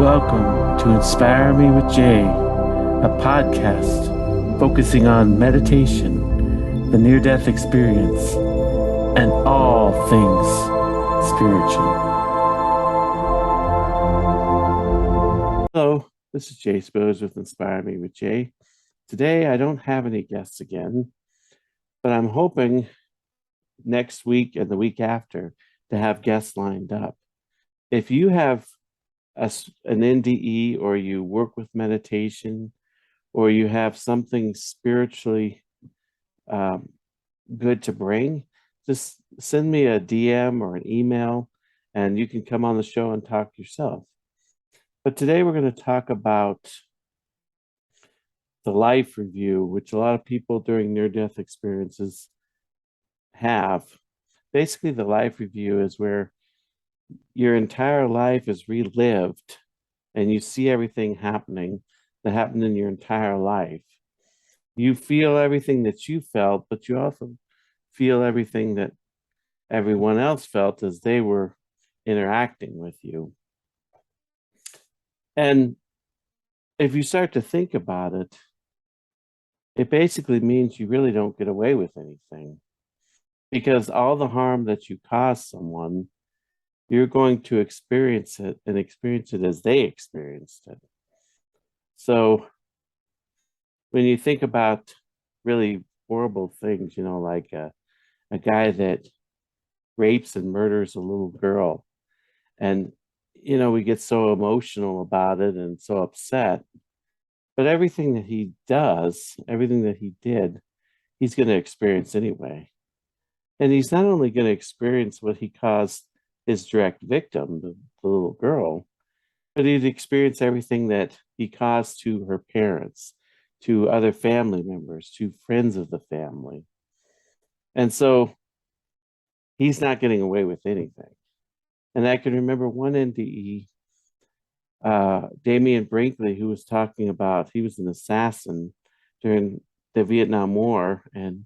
Welcome to Inspire Me with Jay, a podcast focusing on meditation, the near death experience, and all things spiritual. Hello, this is Jay Spose with Inspire Me with Jay. Today I don't have any guests again, but I'm hoping next week and the week after to have guests lined up. If you have an NDE, or you work with meditation, or you have something spiritually good to bring, just send me a DM or an email and you can come on the show and talk yourself. But today we're going to talk about the life review, which a lot of people during near-death experiences have. Basically, the life review is where your entire life is relived and you see everything happening that happened in your entire life. You feel everything that you felt, but you also feel everything that everyone else felt as they were interacting with you. And if you start to think about it, it basically means you really don't get away with anything, because all the harm that you cause someone, you're going to experience it and experience it as they experienced it. So when you think about really horrible things, like a guy that rapes and murders a little girl, and we get so emotional about it and so upset, but everything that he does, everything that he did, he's going to experience anyway. And he's not only going to experience what he caused his direct victim, the little girl, but he'd experience everything that he caused to her parents, to other family members, to friends of the family. And so he's not getting away with anything. And I can remember one NDE, Damian Brinkley, who was talking about, he was an assassin during the Vietnam War, and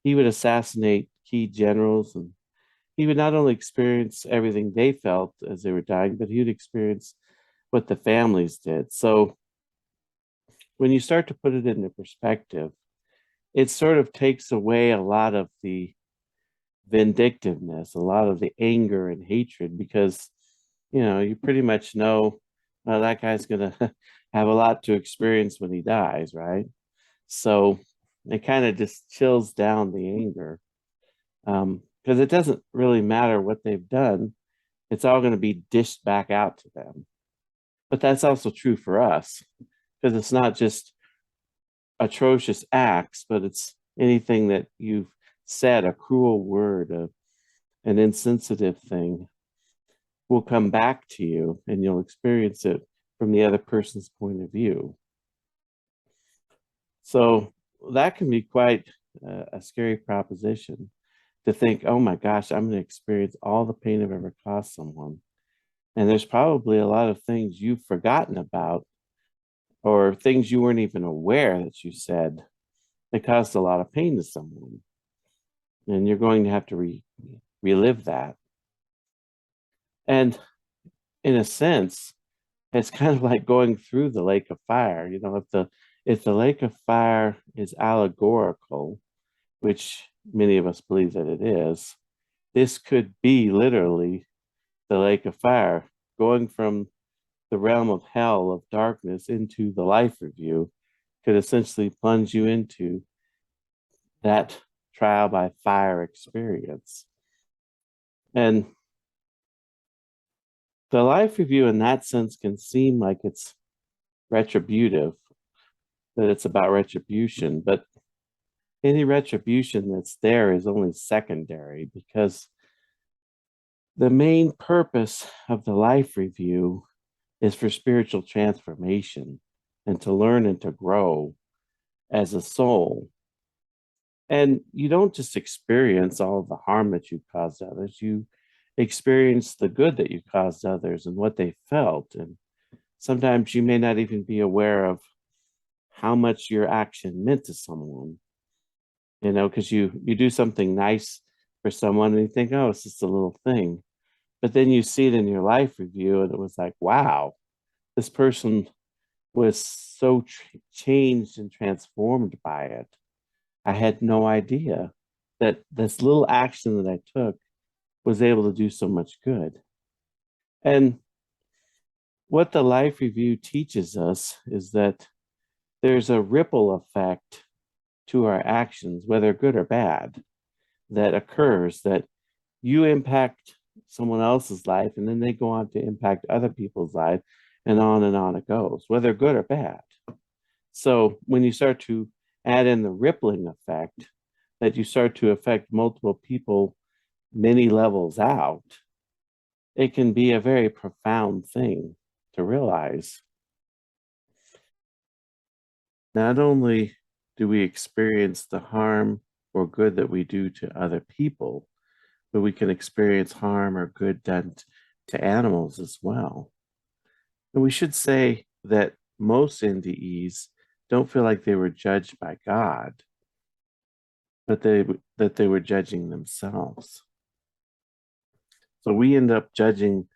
he would assassinate key generals, and he would not only experience everything they felt as they were dying, but he would experience what the families did. So when you start to put it into perspective, it sort of takes away a lot of the vindictiveness, a lot of the anger and hatred, because you pretty much know that guy's gonna have a lot to experience when he dies, right? So it kind of just chills down the anger, because it doesn't really matter what they've done. It's all going to be dished back out to them. But that's also true for us, because it's not just atrocious acts, but it's anything that you've said, a cruel word, an insensitive thing, will come back to you and you'll experience it from the other person's point of view. So that can be quite a scary proposition, to think, oh my gosh, I'm going to experience all the pain I've ever caused someone. And there's probably a lot of things you've forgotten about, or things you weren't even aware that you said, that caused a lot of pain to someone. And you're going to have to relive that. And in a sense, it's kind of like going through the lake of fire. If the lake of fire is allegorical, which many of us believe that it is, this could be literally the lake of fire. Going from the realm of hell, of darkness, into the life review could essentially plunge you into that trial by fire experience. And the life review in that sense can seem like it's retributive, that it's about retribution, but any retribution that's there is only secondary, because the main purpose of the life review is for spiritual transformation and to learn and to grow as a soul. And you don't just experience all of the harm that you caused others, you experience the good that you caused others and what they felt. And sometimes you may not even be aware of how much your action meant to someone, because you do something nice for someone and you think, oh, it's just a little thing. But then you see it in your life review and it was like, wow, this person was so changed and transformed by it. I had no idea that this little action that I took was able to do so much good. And what the life review teaches us is that there's a ripple effect to our actions, whether good or bad, that occurs, that you impact someone else's life and then they go on to impact other people's life, and on it goes, whether good or bad. So when you start to add in the rippling effect, that you start to affect multiple people many levels out, it can be a very profound thing to realize. Not only do we experience the harm or good that we do to other people, but we can experience harm or good done to animals as well. And we should say that most NDEs don't feel like they were judged by God, but that they were judging themselves. So we end up judging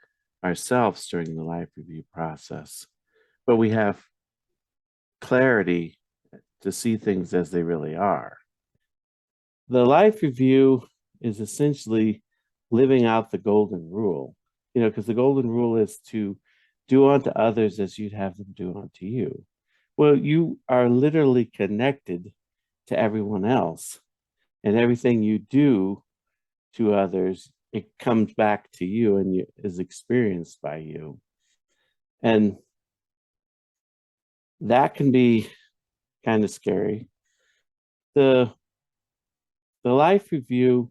ourselves during the life review process, but we have clarity to see things as they really are. The life review is essentially living out the golden rule, because the golden rule is to do unto others as you'd have them do unto you. Well, you are literally connected to everyone else, and everything you do to others, it comes back to you and is experienced by you. And that can be kind of scary. The life review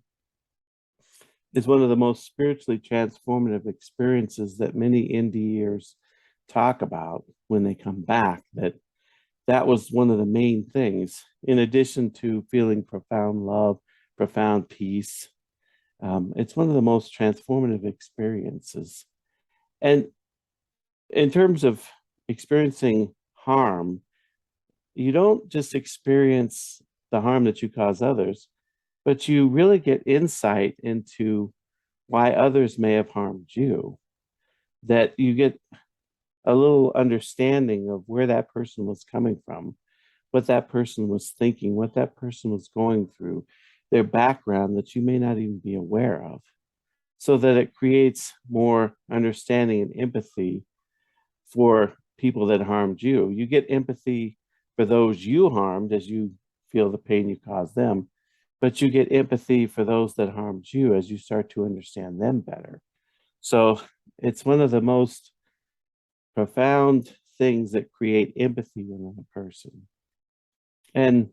is one of the most spiritually transformative experiences that many NDEers talk about when they come back. That was one of the main things, in addition to feeling profound love, profound peace. It's one of the most transformative experiences. And in terms of experiencing harm, you don't just experience the harm that you cause others, but you really get insight into why others may have harmed you, that you get a little understanding of where that person was coming from, what that person was thinking, what that person was going through, their background that you may not even be aware of, so that it creates more understanding and empathy for people that harmed you. You get empathy for those you harmed as you feel the pain you caused them, but you get empathy for those that harmed you as you start to understand them better. So it's one of the most profound things that create empathy within a person. And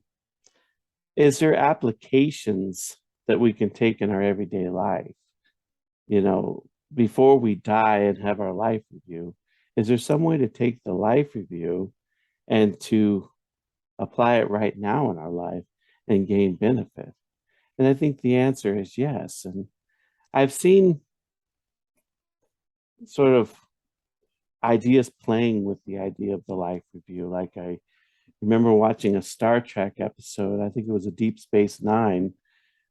is there applications that we can take in our everyday life? Before we die and have our life review, is there some way to take the life review and to apply it right now in our life and gain benefit? And I think the answer is yes. And I've seen sort of ideas playing with the idea of the life review. Like, I remember watching a Star Trek episode, I think it was a Deep Space Nine,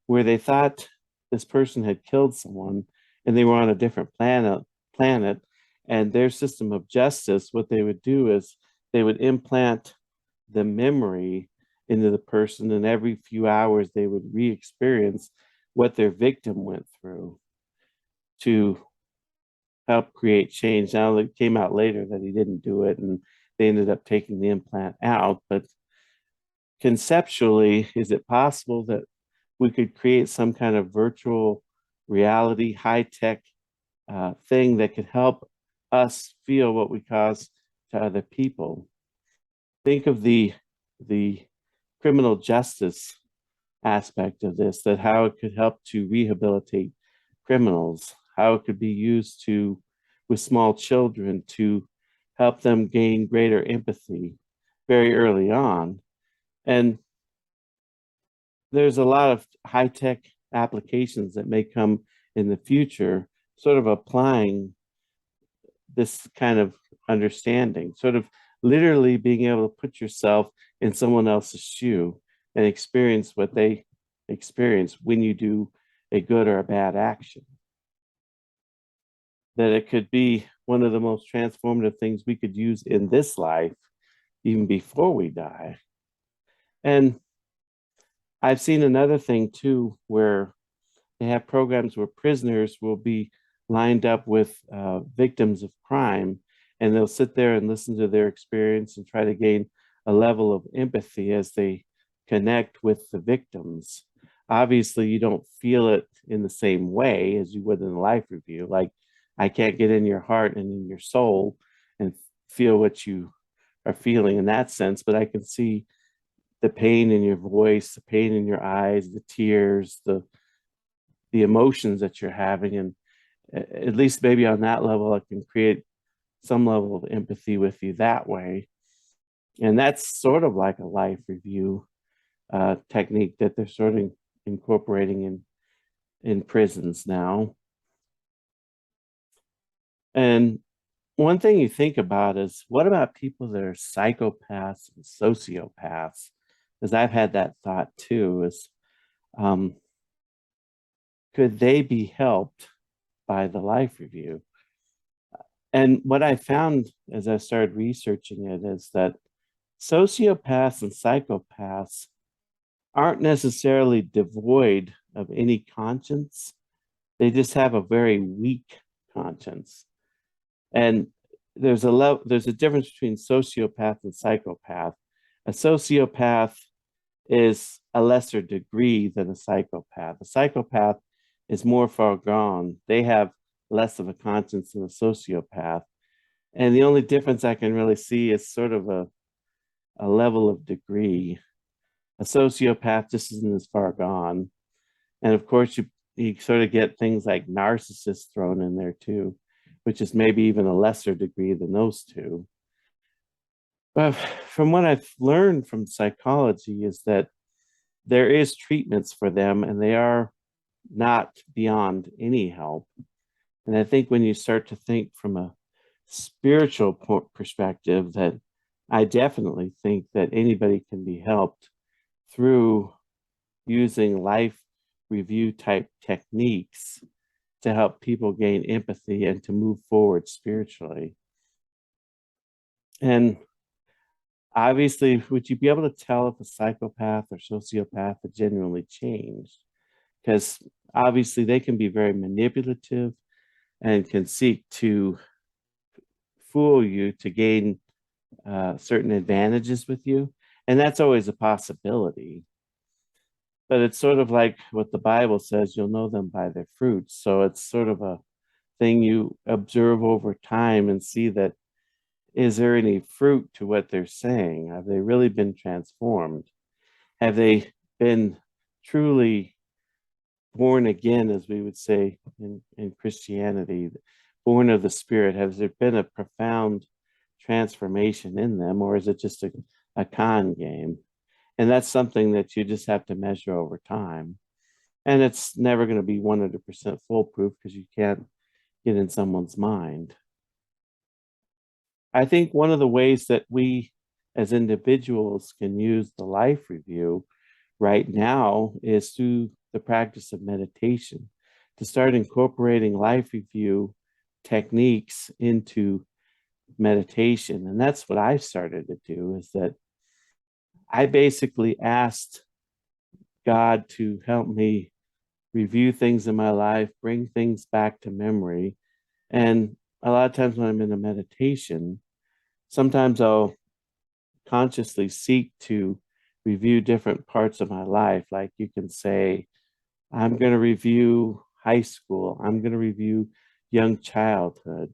where they thought this person had killed someone and they were on a different planet, and their system of justice, what they would do is they would implant the memory into the person, and every few hours they would re-experience what their victim went through to help create change. Now, it came out later that he didn't do it, and they ended up taking the implant out. But conceptually, is it possible that we could create some kind of virtual reality, high-tech thing that could help us feel what we cause to other people? Think of the criminal justice aspect of this, that how it could help to rehabilitate criminals, how it could be used with small children to help them gain greater empathy very early on. And there's a lot of high-tech applications that may come in the future, sort of applying this kind of understanding, sort of literally being able to put yourself in someone else's shoe and experience what they experience when you do a good or a bad action. That it could be one of the most transformative things we could use in this life, even before we die. And I've seen another thing too, where they have programs where prisoners will be lined up with victims of crime, and they'll sit there and listen to their experience and try to gain a level of empathy as they connect with the victims. Obviously, you don't feel it in the same way as you would in a life review. Like, I can't get in your heart and in your soul and feel what you are feeling in that sense, but I can see the pain in your voice, the pain in your eyes, the tears, the emotions that you're having, and at least maybe on that level I can create some level of empathy with you that way. And that's sort of like a life review technique that they're sort of incorporating in prisons now. And one thing you think about is, what about people that are psychopaths and sociopaths? Because I've had that thought too, is um, could they be helped by the life review? And what I found as I started researching it is that sociopaths and psychopaths aren't necessarily devoid of any conscience. They just have a very weak conscience. And there's a difference between sociopath and psychopath. A sociopath is a lesser degree than a psychopath. A psychopath is more far gone. They have less of a conscience than a sociopath. And the only difference I can really see is sort of a level of degree. A sociopath just isn't as far gone. And of course, you sort of get things like narcissists thrown in there too, which is maybe even a lesser degree than those two. But from what I've learned from psychology is that there is treatments for them, and they are not beyond any help. And I think when you start to think from a spiritual perspective, that I definitely think that anybody can be helped through using life review type techniques to help people gain empathy and to move forward spiritually. And obviously, would you be able to tell if a psychopath or sociopath had genuinely changed? Because obviously, they can be very manipulative and can seek to fool you to gain certain advantages with you. And that's always a possibility. But it's sort of like what the Bible says, you'll know them by their fruits. So it's sort of a thing you observe over time and see that, is there any fruit to what they're saying? Have they really been transformed? Have they been truly born again, as we would say in Christianity, born of the Spirit? Has there been a profound transformation in them, or is it just a con game? And that's something that you just have to measure over time. And it's never going to be 100% foolproof because you can't get in someone's mind. I think one of the ways that we as individuals can use the life review right now is through the practice of meditation, to start incorporating life review techniques into meditation. And that's what I started to do, is that I basically asked God to help me review things in my life, bring things back to memory. And a lot of times when I'm in a meditation, sometimes I'll consciously seek to review different parts of my life. Like, you can say, I'm going to review high school, I'm going to review young childhood,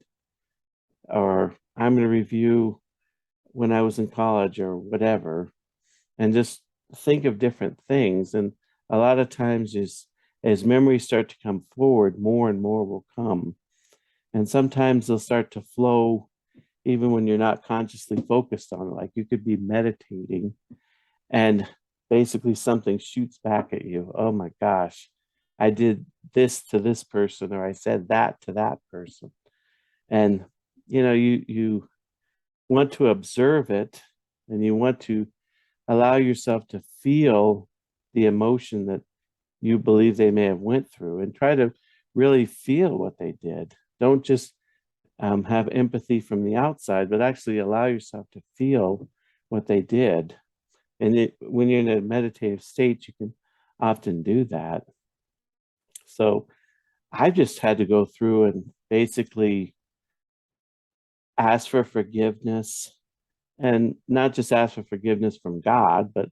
or I'm going to review when I was in college or whatever, and just think of different things. And a lot of times, as memories start to come forward, more and more will come. And sometimes they'll start to flow even when you're not consciously focused on it. Like, you could be meditating and basically something shoots back at you. Oh my gosh, I did this to this person, or I said that to that person. And you want to observe it, and you want to allow yourself to feel the emotion that you believe they may have went through, and try to really feel what they did. Don't just have empathy from the outside, but actually allow yourself to feel what they did. And when you're in a meditative state, you can often do that. So I just had to go through and basically ask for forgiveness, and not just ask for forgiveness from God, but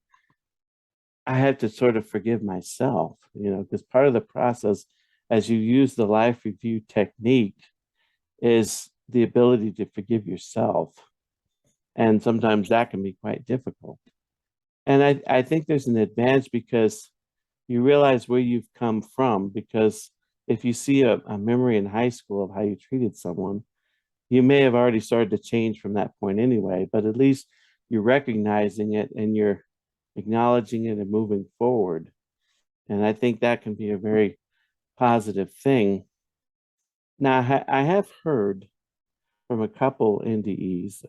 I had to sort of forgive myself, because part of the process as you use the life review technique is the ability to forgive yourself. And sometimes that can be quite difficult. And I think there's an advantage because you realize where you've come from. Because if you see a memory in high school of how you treated someone, you may have already started to change from that point anyway, but at least you're recognizing it and you're acknowledging it and moving forward. And I think that can be a very positive thing. Now, I have heard from a couple NDEs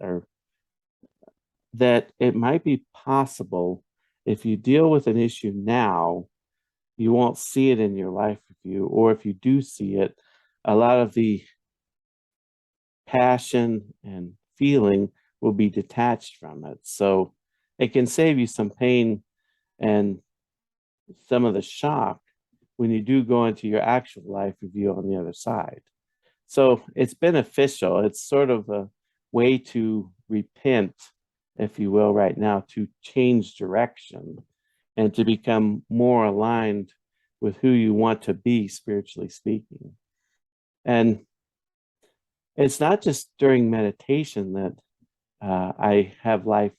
that it might be possible if you deal with an issue now, you won't see it in your life review, or if you do see it, a lot of the passion and feeling will be detached from it. So it can save you some pain and some of the shock when you do go into your actual life review on the other side. So it's beneficial. It's sort of a way to repent, if you will, right now, to change direction and to become more aligned with who you want to be, spiritually speaking. And it's not just during meditation that I have life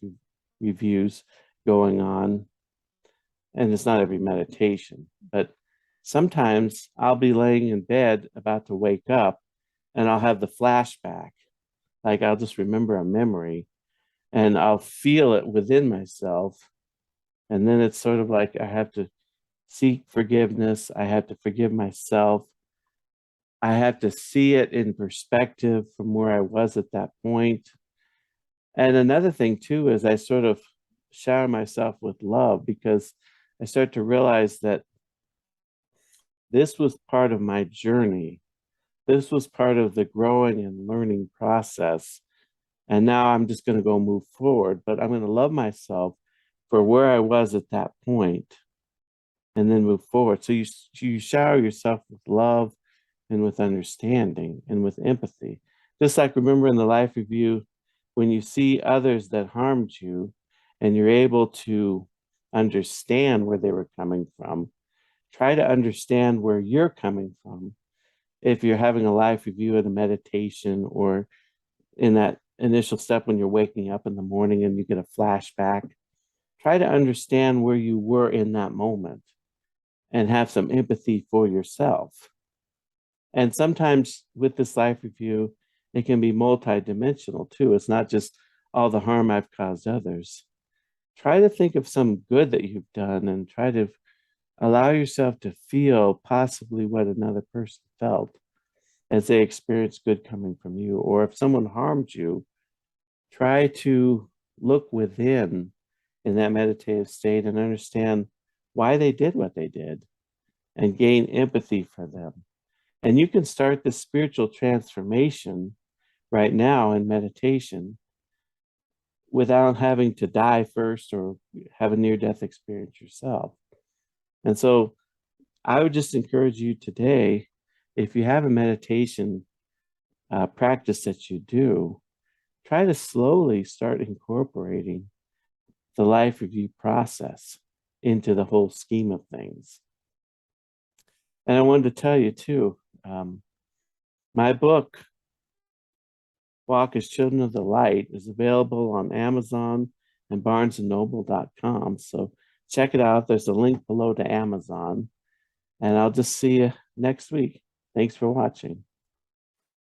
reviews going on, and it's not every meditation, but sometimes I'll be laying in bed about to wake up and I'll have the flashback. Like I'll just remember a memory and I'll feel it within myself. And then it's sort of like I have to seek forgiveness. I have to forgive myself. I have to see it in perspective from where I was at that point. And another thing too is I sort of shower myself with love, because I start to realize that this was part of my journey. This was part of the growing and learning process. And now I'm just going to go move forward, but I'm going to love myself for where I was at that point and then move forward. So you shower yourself with love and with understanding and with empathy. Just like, remember in the life review, when you see others that harmed you and you're able to understand where they were coming from, try to understand where you're coming from. If you're having a life review in a meditation, or in that initial step when you're waking up in the morning and you get a flashback, try to understand where you were in that moment and have some empathy for yourself. And sometimes with this life review, it can be multidimensional too. It's not just all the harm I've caused others. Try to think of some good that you've done and try to allow yourself to feel possibly what another person felt as they experience good coming from you. Or if someone harmed you, try to look within in that meditative state and understand why they did what they did and gain empathy for them. And you can start this spiritual transformation right now in meditation without having to die first or have a near-death experience yourself. And so I would just encourage you today, if you have a meditation practice that you do, try to slowly start incorporating the life review process into the whole scheme of things. And I wanted to tell you too, my book, Walk as Children of the Light, is available on Amazon and barnesandnoble.com. So check it out. There's a link below to Amazon. And I'll just see you next week. Thanks for watching.